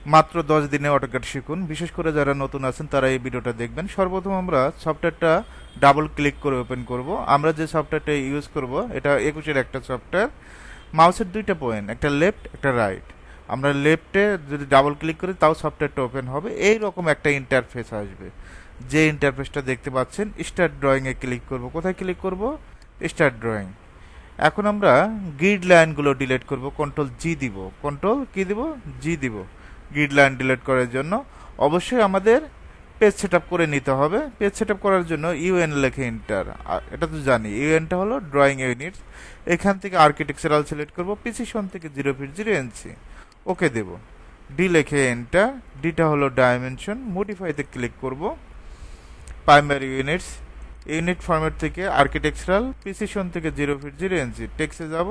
মাত্র 10 দিনে অটোক্যাড শিখুন। বিশেষ করে যারা নতুন আছেন তারা এই ভিডিওটা দেখবেন। সর্বপ্রথম আমরা সফটওয়্যারটা ডাবল ক্লিক করে ওপেন করব। আমরা যে সফটওয়্যারটা ইউজ করব এটা 21-এর একটা সফটওয়্যার। মাউসের দুইটা পয়েন্ট, একটা লেফট একটা রাইট। আমরা লেফটে যদি ডাবল ক্লিক করি তাও সফটওয়্যারটা ওপেন হবে। এই রকম একটা ইন্টারফেস আসবে। যে ইন্টারফেসটা দেখতে পাচ্ছেন, স্টার্ট ড্রয়িংয়ে ক্লিক করব। কোথায় ক্লিক করব? Start drawing. এখন আমরা গ্রিড লাইনগুলো ডিলিট করব। কন্ট্রোল জি দিব। কন্ট্রোল কি দিব? জি দিব। গ্রিড লাইন ডিলিট করার জন্য অবশ্যই আমাদের পেজ সেটআপ করে নিতে হবে। পেজ সেটআপ করার জন্য ইউএন লেখে এন্টার। এটা তো জানি, ইউএনটা হলো ড্রয়িং ইউনিটস। এখান থেকে আর্কিটেকচারাল সিলেক্ট করব, প্রিসিশন থেকে 0 ফিট 0 ইঞ্চি। ওকে দেব। ডি লেখে এন্টার। ডিটা হলো ডাইমেনশন। মডিফাইতে ক্লিক করব। প্রাইমারি ইউনিটস, ইউনিট ফরম্যাট থেকে আর্কিটেকচারাল, প্রিসিশন থেকে 0 ফিট 0 ইঞ্চি। টেক্সে যাব।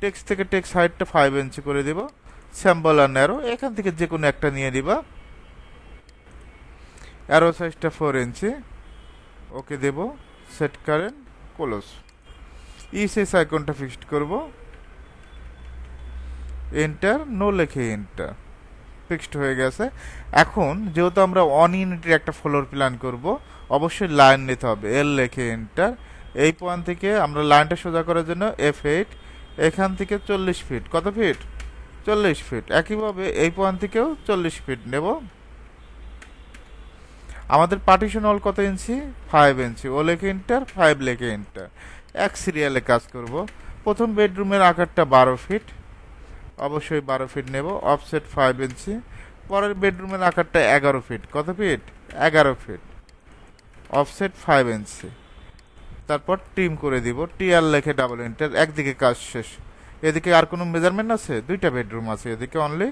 টেক্সট থেকে টেক্সট হাইটটা 5 ইঞ্চি করে দেব। স্যাম্বল আর ন্যারো এখান থেকে যে কোনো একটা নিয়ে নিবা। অ্যারো সাইজটা 4 ইঞ্চি। ওকে দেব। Set current, close. ইসেস আইকনটা ফিক্সড করব। এন্টার, নো লেখে এন্টার। ফিক্সড হয়ে গেছে। এখন যেহেতু আমরা 1 ইউনিটের একটা ফ্লোর প্ল্যান করব, অবশ্যই লাইন নিতে হবে। এল লেখে এন্টার। এই পয়েন্ট থেকে আমরা লাইনটা সোজা করার জন্য F8, এখান থেকে 40 ফিট। কত ফিট? 40 ফিট। একইভাবে এই পয়েন্ট থেকেও 40 ফিট নেব। আমাদের পার্টিশন হল কত ইঞ্চি? 5 ইঞ্চি। ও লেখে এন্টার, 5 লেখে এন্টার। এক সিরিয়ালে কাজ করব। প্রথম বেডরুমের আকারটা 12 ফিট, অবশ্যই 12 ফিট নেব। অফসেট 5 ইঞ্চি। পরের বেডরুমের আকারটা 11 ফিট। কত ফিট? 11 ফিট। অফসেট 5 ইঞ্চি। তারপর ট্রিম করে দিব। টিআর লেখে ডাবল এন্টার। একদিকে কাজ শেষ। এদিকে আর কোনো মেজারমেন্ট আছে? দুইটা বেডরুম আছে, এদিকে অনলি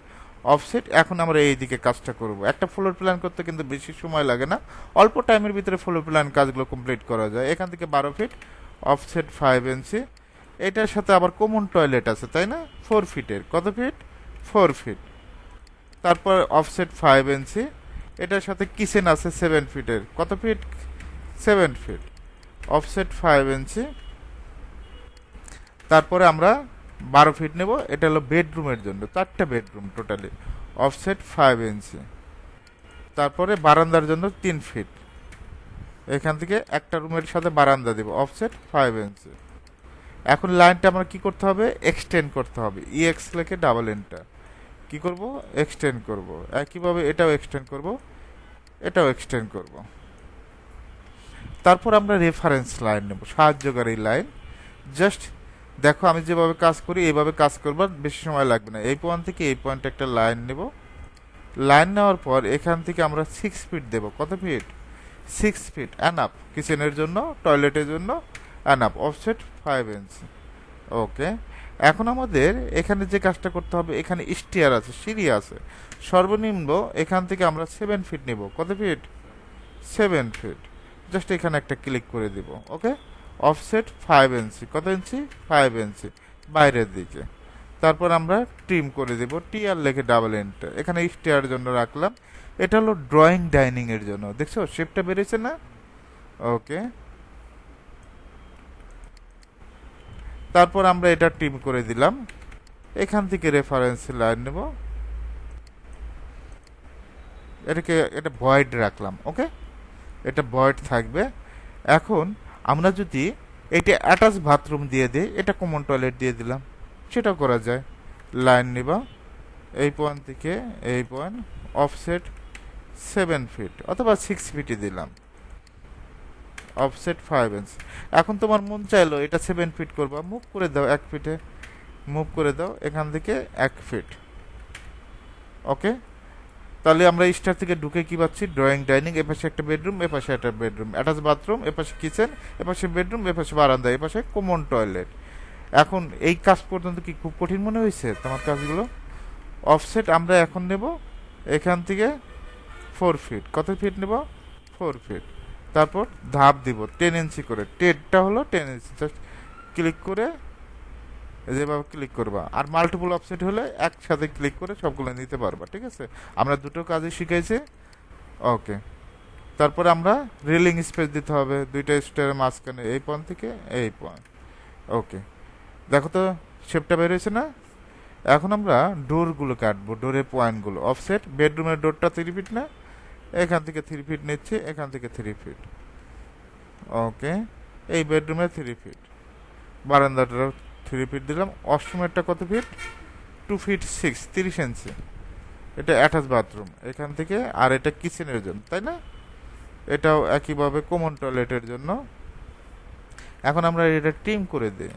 অফসেট। এখন আমরা এই দিকে কাজটা করব। একটা ফ্লোর প্ল্যান করতে কিন্তু বেশি সময় লাগে না, অল্প টাইমের ভিতরে ফ্লোর প্ল্যান কাজগুলো কমপ্লিট করা যায়। এখান থেকে 12 ফিট, অফসেট 5 ইঞ্চি। এটার সাথে আবার কমন টয়লেট আছে, তাই না? 4 ফিটের। কত ফিট? 4 ফিট। তারপর অফসেট 5 ইঞ্চি। এটার সাথে কিচেন আছে 7 ফিটের। কত ফিট? 7 ফিট। অফসেট 5 ইঞ্চি। তারপরে আমরা 12 ফিট নেব। এটা হলো বেডরুমের জন্য, 4টা বেডরুম টোটালি। অফসেট 5 ইঞ্চি। তারপরে বারান্দার জন্য 3 ফিট। এখান থেকে একটা রুমের সাথে বারান্দা দেব। অফসেট 5 ইঞ্চি। এখন লাইনটা আমরা কি করতে হবে? এক্সটেন্ড করতে হবে। ইএক্স লেখে ডাবল এন্টার। কি করব? এক্সটেন্ড করব। একইভাবে এটাও এক্সটেন্ড করব, এটাও এক্সটেন্ড করব। তারপর আমরা রেফারেন্স লাইন নেব, সাহায্যকারী লাইন। জাস্ট দেখো আমি যেভাবে কাজ করি এইভাবে কাজ করবার বেশি সময় লাগবে না। এই পয়েন্ট থেকে এই পয়েন্টে একটা লাইন নেব। লাইন নেওয়ার পর এখান থেকে আমরা 6 ফিট দেব। কত ফিট? 6 ফিট। অ্যানাপ কিচেনের জন্য, টয়লেটের জন্য অ্যানাপ। অফসেট 5 ইঞ্চি। ওকে। এখন আমাদের এখানে যে কাজটা করতে হবে, এখানে স্টিয়ার আছে, সিঁড়ি আছে। সর্বনিম্ন এখান থেকে আমরা 7 ফিট নেব। কত ফিট? 7 ফিট। জাস্ট এখানে একটা ক্লিক করে দিব। ওকে। অফসেট 5 ইঞ্চি। কত ইঞ্চি? 5 ইঞ্চি বাইরের দিকে। তারপর আমরা ট্রিম করে দেব। টিআর লেখে ডাবল এন্টার। এখানে স্টিয়ার জন্য রাখলাম। এটা হলো ড্রয়িং ডাইনিং এর জন্য। দেখছো শেপটা বেড়েছে না? ওকে। তারপর আমরা এটা ট্রিম করে দিলাম। এখান থেকে রেফারেন্স লাইন নেব। এটা ভয়েড রাখলাম। ওকে। এটা ভয়েড থাকবে। এখন আমরা যদি এটা অ্যাটাচ বাথরুম দিয়ে দিই, এটা কমন টয়লেট দিয়ে দিলাম, সেটাও করা যায়। লাইন নিবা এই পয়েন্ট থেকে এই পয়েন্ট। অফসেট 7 ফিট অথবা 6 ফিটই দিলাম। অফসেট 5 ইঞ্চি। এখন তোমার মন চাইলো এটা 7 ফিট করবা, মুভ করে দাও 1 ফিটে। মুভ করে দাও এখান থেকে 1 ফিট। ওকে। তাহলে আমরা স্টার থেকে ঢুকে কি পাচ্ছি? ড্রয়িং ডাইনিং, এপাশে একটা বেডরুম, এপাশে একটা বেডরুম, অ্যাটাচ বাথরুম, এপাশে কিচেন, এপাশে বেডরুম, এপাশে বারান্দা, এপাশে কমন টয়লেট। এখন এই কাজ পর্যন্ত কি খুব কঠিন মনে হয়েছে তোমার কাজগুলো? অফসেট আমরা এখন নেব এখান থেকে 4 ফিট। কত ফিট নেব? 4 ফিট। তারপর ধাপ দিব 10 ইঞ্চি করে। টেডটা হলো 10 ইঞ্চি। জাস্ট ক্লিক করে যেভাবে ক্লিক করবা। আর মাল্টিপল অফসেট হলে একসাথে ক্লিক করে সবগুলো নিতে পারবা। ঠিক আছে, আমরা দুটো কাজই শিখাইছি। ওকে। তারপরে আমরা রেলিং স্পেস দিতে হবে দুইটা স্টেয়ারের মাঝখানে, এই পয়েন্ট থেকে এই পয়েন্ট। ওকে। দেখো তো শেপটা বের হয়েছে না? এখন আমরা ডোরগুলো কাটবো, ডোরের পয়েন্টগুলো। অফসেট বেডরুমের ডোরটা 3 ফিট না, এখান থেকে 3 ফিট নিচ্ছে, এখান থেকে 3 ফিট। ওকে, এই বেডরুমে 3 ফিট, বারান্দাটা 3 ফিট দিলাম। ওয়াশরুমেরটা কত ফিট? 2 ফিট 6, 30 ইঞ্চি। এটা অ্যাটাচ বাথরুম এখান থেকে, আর এটা কিচেনের জন্য, তাই না? এটাও একইভাবে কমন টয়লেটের জন্য। এখন আমরা এটা ট্রিম করে দিই।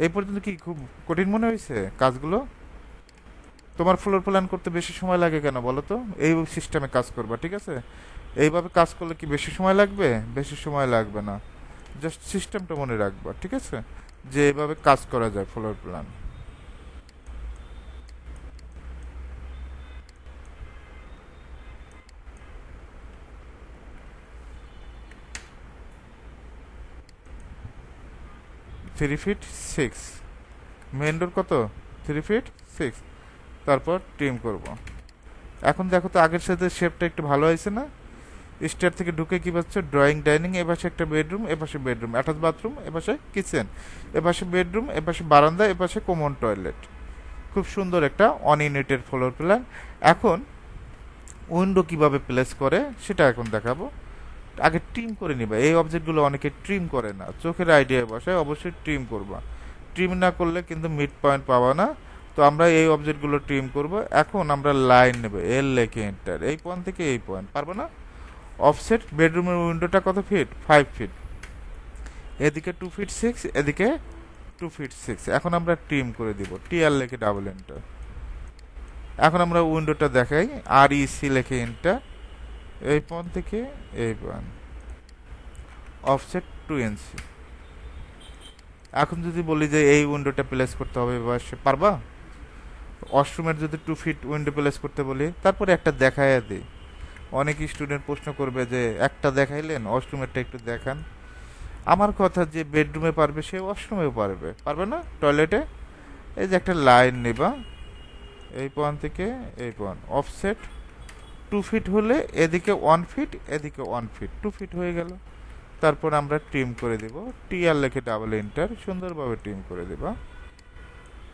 এই পর্যন্ত কি খুব কঠিন মনে হয়েছে কাজগুলো? তোমার ফ্লোর প্ল্যান করতে বেশি সময় লাগে কেন বলো তো? এই সিস্টেমে কাজ করবা, ঠিক আছে? এইভাবে কাজ করলে কি বেশি সময় লাগবে? বেশি সময় লাগবে না, জাস্ট সিস্টেমটা মনে রাখবা, ঠিক আছে? যে এইভাবে কাজ করা যায় floor plan. 3 feet 6, main door কত? 3 ফিট 6। তারপর ট্রিম করব। এখন দেখো তো আগের সাথে শেপটা একটু ভালো হয়েছে না? স্টেয়ার থেকে ঢুকে কি পাচ্ছ? ড্রয়িং ডাইনিং, এপাশে একটা বেডরুম, এপাশে বেডরুম, অ্যাটাচ বাথরুম, এপাশে কিচেন, এপাশে বেডরুম, এপাশে বারান্দা, এপাশে কমন টয়লেট। খুব সুন্দর একটা অন ইউনিটের ফ্লোর প্ল্যান। এখন উইন্ডো কিভাবে প্লেস করে সেটা এখন দেখাবো। আগে ট্রিম করে নিবা। এই অবজেক্টগুলো অনেকে ট্রিম করে না, চোখের আইডিয়া বসায়, অবশ্যই ট্রিম করবা। ট্রিম না করলে কিন্তু মিড পয়েন্ট পাবা না। তো আমরা এই অবজেক্টগুলো ট্রিম করব। এখন আমরা লাইন নেব, এল লেখে এন্টার, এই পয়েন্ট থেকে এই পয়েন্ট, পারবো না? অফসেট বেডরুমের উইন্ডোটা কত ফিট? 5 ফিট। এদিকে 2 ফিট 6, এদিকে 2 ফিট 6। এখন আমরা ট্রিম করে দিব, টিআর লেখে ডাবল এন্টার। এখন আমরা উইন্ডোটা দেখাই, আর ইসি লেখে এন্টার, এই পয়েন্ট থেকে এই পয়েন্ট, অফসেট 2 ইঞ্চি। এখন যদি বলি যে এই উইন্ডোটা প্লেস করতে হবে, পারবা? ওয়াশরুমের যদি 2 ফিট উইন্ডো প্লেস করতে বলি, তারপরে একটা দেখাইয়া দিই। অনেক স্টুডেন্ট প্রশ্ন করবে যে একটা দেখাইলেন, ওয়াশরুমেরটা একটু দেখান। আমার কথা, যে বেডরুমে পারবে সে ওয়াশরুমেও পারবে, পারবে না? টয়লেটে এই যে একটা লাইন নেবা, এই পয়েন্ট থেকে এই পয়েন্ট, অফসেট 2 ফিট হলে এদিকে 1 ফিট, এদিকে 1 ফিট, 2 ফিট হয়ে গেল। তারপর আমরা ট্রিম করে দেব, টিআর লেখে ডাবল এন্টার, সুন্দরভাবে ট্রিম করে দেব।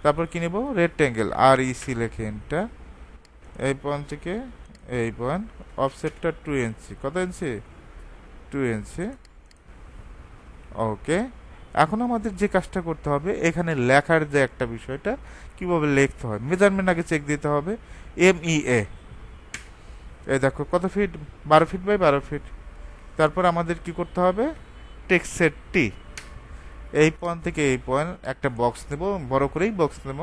তারপর কি নেব? রেক্টেঙ্গেল, আর ইসি লেখে এন্টার, এই পয়েন্ট থেকে এই পয়েন্ট, অফসেটটা 2 ইঞ্চি। কত ইঞ্চি? 2 ইঞ্চি। ওকে, এখন আমাদের যে কাজটা করতে হবে, এখানে লেখার যে একটা বিষয়টা, কিভাবে লিখতে হয়, মেজারমেন্ট আগে চেক দিতে হবে। ME এই দেখো কত ফিট? 12 feet by 12 fit. তারপর আমাদের কি করতে হবে? টেক্সট টি, এই পয়েন্ট থেকে এই পয়েন্ট একটা বক্স নেব, বড় করেই বক্স নেব।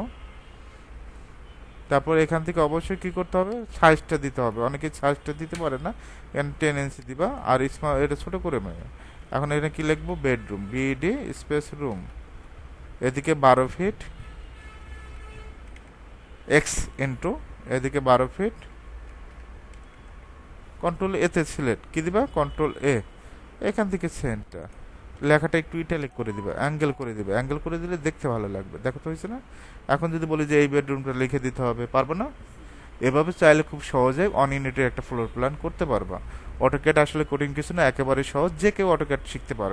তারপর এখান থেকে অবশ্যই কি করতে হবে? সাইজটা দিতে হবে। অনেকে সাইজটা দিতে পারে না, এখানে 10 ইঞ্চি দিবা, আর এটা ছোট করে নেবে। এখন এখানে কি লিখবো? বেডরুম, BD স্পেস রুম, এদিকে 12 ফিট এক্স ইন্টু এদিকে 12 ফিট, কন্ট্রোল এতে সিলেক্ট, কি দিবা? কন্ট্রোল এ। এখান থেকে সেন্টার, লেখাটা একটু ইটালিক করে দিবে, অ্যাঙ্গেল করে দিবে। অ্যাঙ্গেল করে দিলে দেখতে ভালো লাগবে। দেখো তো হয়েছে না? এখন যদি বলি যে এই বেডরুমটা লিখে দিতে হবে, পারবো না? এভাবে চাইলে খুব সহজে অন ইউনিটের একটা ফ্লোর প্ল্যান করতে পারবা। অটোক্যাড আসলে কঠিন কিছু না, একেবারে সহজ, যে কেউ অটোক্যাড শিখতে পারবে।